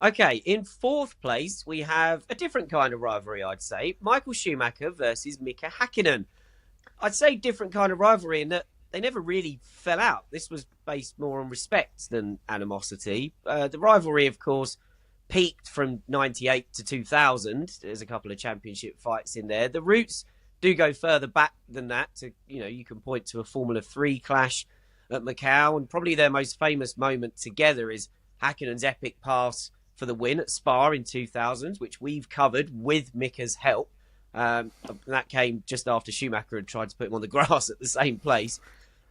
Okay, in fourth place, we have a different kind of rivalry, I'd say. Michael Schumacher versus Mika Hakkinen. I'd say different kind of rivalry in that they never really fell out. This was based more on respect than animosity. The rivalry, of course, peaked from 98 to 2000. There's a couple of championship fights in there. The roots do go further back than that. You can point to a Formula 3 clash at Macau, and probably their most famous moment together is Hakkinen's epic pass for the win at Spa in 2000, which we've covered with Mika's help. That came just after Schumacher had tried to put him on the grass at the same place.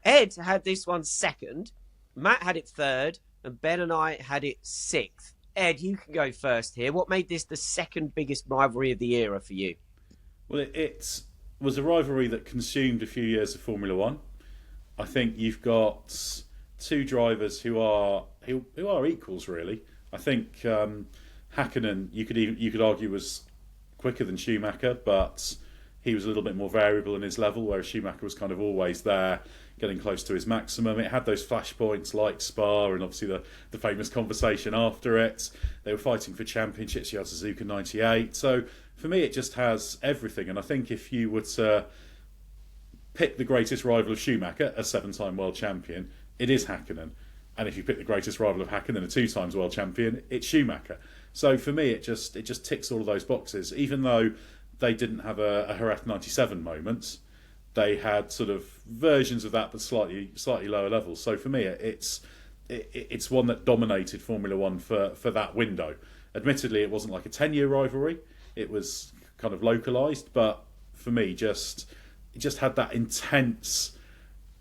Ed had this one second, Matt had it third, and Ben and I had it sixth. Ed, you can go first here. What made this the second biggest rivalry of the era for you? Well, it was a rivalry that consumed a few years of Formula One. I think you've got two drivers who are equals, really. I think Hakkinen, you could argue, was quicker than Schumacher, but he was a little bit more variable in his level, whereas Schumacher was kind of always there, getting close to his maximum. It had those flashpoints like Spa, and obviously the famous conversation after it. They were fighting for championships. You had Suzuka 98. So for me, it just has everything. And I think if you were to pick the greatest rival of Schumacher, a 7-time world champion, it is Hakkinen. And if you pick the greatest rival of Hakkinen, a 2 times world champion, it's Schumacher. So for me, it just ticks all of those boxes. Even though they didn't have a Jerez 97 moment, they had sort of versions of that, but slightly lower levels. So for me, it's one that dominated Formula One for that window. Admittedly, it wasn't like a 10-year rivalry; it was kind of localized. But for me, it just had that intense,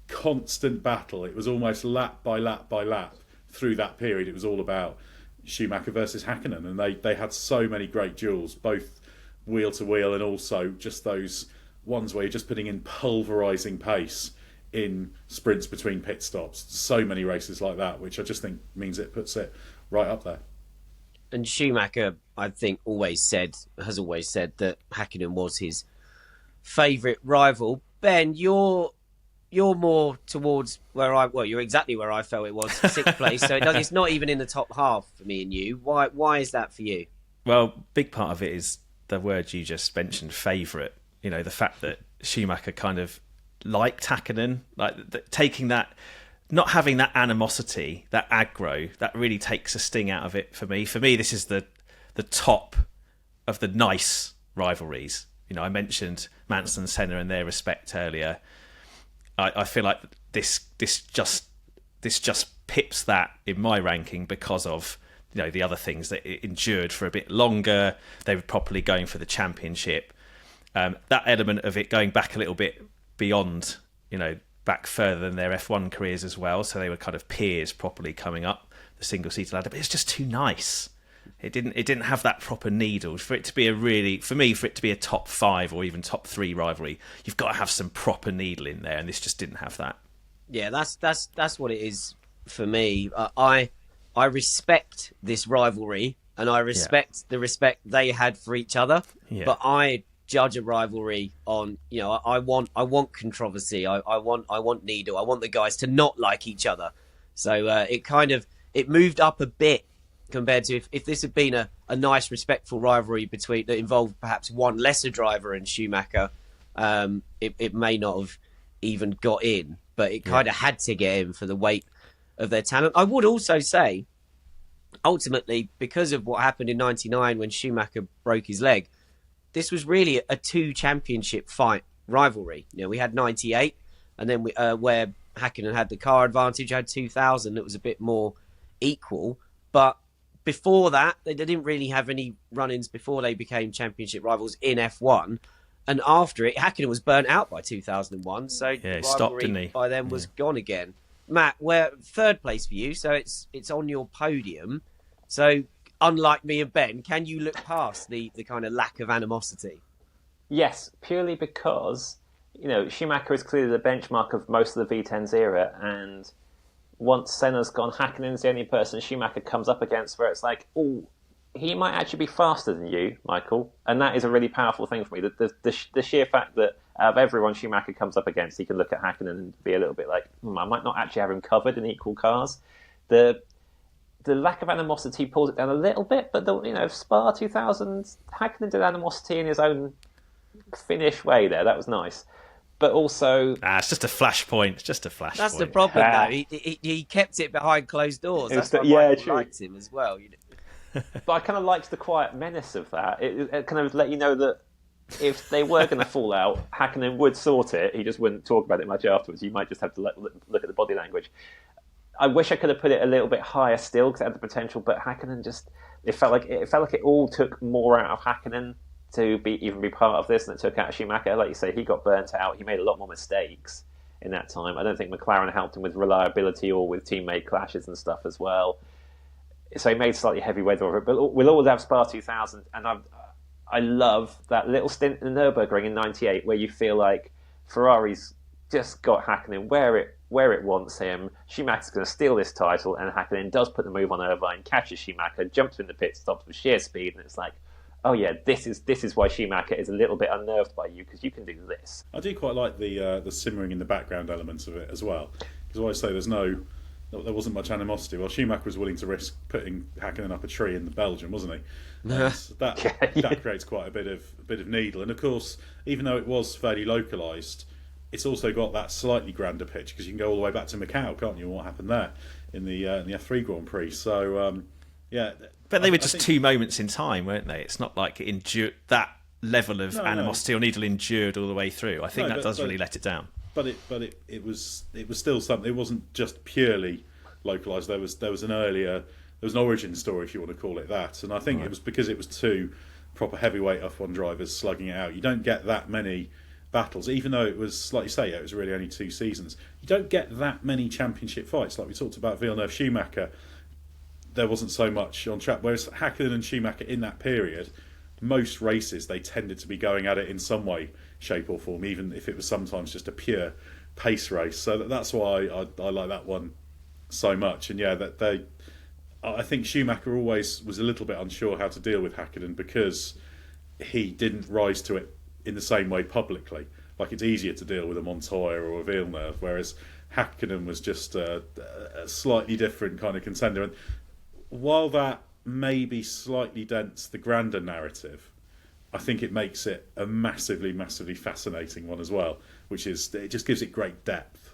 constant battle. It was almost lap by lap by lap through that period. It was all about Schumacher versus Hakkinen, and they had so many great duels, both wheel to wheel and also just those ones where you're just putting in pulverising pace in sprints between pit stops. So many races like that, which I just think means it puts it right up there. And Schumacher, I think, has always said that Hakkinen was his favourite rival. Ben, you're more towards you're exactly where I felt it was, sixth place. So it's not even in the top half for me and you. Why is that for you? Well, big part of it is the word you just mentioned, favourite. You know, the fact that Schumacher kind of liked Hakkinen, taking that, not having that animosity, that aggro, that really takes a sting out of it for me. For me, this is the top of the nice rivalries. You know, I mentioned Mansell and Senna and their respect earlier. I feel like this just pips that in my ranking because of, you know, the other things that it endured for a bit longer. They were properly going for the championship. That element of it going back a little bit beyond, you know, back further than their F1 careers as well. So they were kind of peers properly coming up the single-seater ladder. But it's just too nice. It didn't have that proper needle. For it to be a top 5 or even top 3 rivalry, you've got to have some proper needle in there, and this just didn't have that. Yeah, that's what it is for me. I respect this rivalry, and I respect the respect they had for each other. Yeah. But I judge a rivalry on, you know, I want controversy. I want needle. I want the guys to not like each other. So it moved up a bit compared to if this had been a nice, respectful rivalry that involved perhaps one lesser driver and Schumacher, it may not have even got in, but it kind of had to get in for the weight of their talent. I would also say, ultimately, because of what happened in '99 when Schumacher broke his leg, this was really a 2 championship fight rivalry. You know, we had '98, and then where Hakkinen had the car advantage, had 2000 that was a bit more equal, but before that, they didn't really have any run-ins before they became championship rivals in F1. And after it, Hakkinen was burnt out by 2001, so the rivalry by then was gone again. Matt, we're third place for you, so it's on your podium. So, unlike me and Ben, can you look past the kind of lack of animosity? Yes, purely because, you know, Schumacher is clearly the benchmark of most of the V10's era, and once Senna's gone, Hakkinen's the only person Schumacher comes up against where it's like, oh, he might actually be faster than you, Michael. And that is a really powerful thing for me. The sheer fact that out of everyone Schumacher comes up against, he can look at Hakkinen and be a little bit like, I might not actually have him covered in equal cars. The the lack of animosity pulls it down a little bit, but Spa 2000, Hakkinen did animosity in his own Finnish way there. That was nice. But also... it's just a flashpoint. It's just a flashpoint. That's the problem, though. He kept it behind closed doors. That's why Michael liked him as well. But I kind of liked the quiet menace of that. It kind of let you know that if they were going to fall out, Hakkinen would sort it. He just wouldn't talk about it much afterwards. You might just have to look at the body language. I wish I could have put it a little bit higher still because it had the potential, but Hakkinen it felt like it all took more out of Hakkinen to even be part of this than it took out of Schumacher. Like you say, he got burnt out. He made a lot more mistakes in that time. I don't think McLaren helped him with reliability or with teammate clashes and stuff as well. So he made slightly heavy weather of it. But we'll always have Spa 2000, and I love that little stint in the Nürburgring in '98 where you feel like Ferrari's just got Hakkinen where it wants him. Schumacher's going to steal this title, and Hakkinen does put the move on Irvine, catches Schumacher, jumps in the pit stops with sheer speed, and it's like, oh yeah, this is why Schumacher is a little bit unnerved by you, because you can do this. I do quite like the simmering in the background elements of it as well, because I always say there wasn't much animosity. Well, Schumacher was willing to risk putting Hakkinen up a tree in Belgium, wasn't he? That creates quite a bit of needle, and of course, even though it was fairly localised, it's also got that slightly grander pitch because you can go all the way back to Macau, can't you? And what happened there in the F3 Grand Prix? So but they were just 2 moments in time, weren't they? It's not like it endured that level of animosity or needle endured all the way through. I think that does really let it down. But it was still something. It wasn't just purely localised. There was an origin story, if you want to call it that. And I think it was because it was 2 proper heavyweight F1 drivers slugging it out. You don't get that many battles, even though it was, like you say, it was really only 2 seasons. You don't get that many championship fights. Like we talked about Villeneuve Schumacher, there wasn't so much on track. Whereas Hakkinen and Schumacher in that period, most races they tended to be going at it in some way, shape or form, even if it was sometimes just a pure pace race. So that's why I like that one so much. And I think Schumacher always was a little bit unsure how to deal with Hakkinen because he didn't rise to it in the same way publicly. Like, it's easier to deal with a Montoya or a Villeneuve, whereas Hakkinen was just a slightly different kind of contender. And while that maybe slightly dents the grander narrative, I think it makes it a massively, massively fascinating one as well, which is, it just gives it great depth.